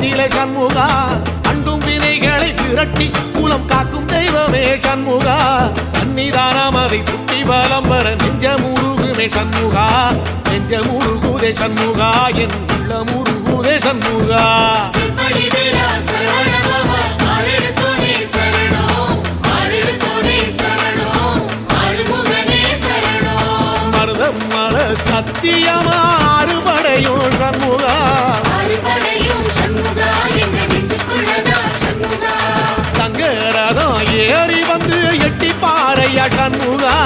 நிலை சண்முகா அண்டும் வினைகளை விரட்டி குலம் காக்கும் தெய்வமே சண்முகா சன்னிதானம் அதை சுற்றி பலம் வர நெஞ்சமுருகுமே சண்முகா நெஞ்சமுருகுதே சண்முகா என் உள்ளமுருகுதே சண்முகா மருதம் மல சத்தியமா அறுபடையும் சண்முகா தங்கரதம் ஏறி வந்து எட்டி பாறையா சண்முகா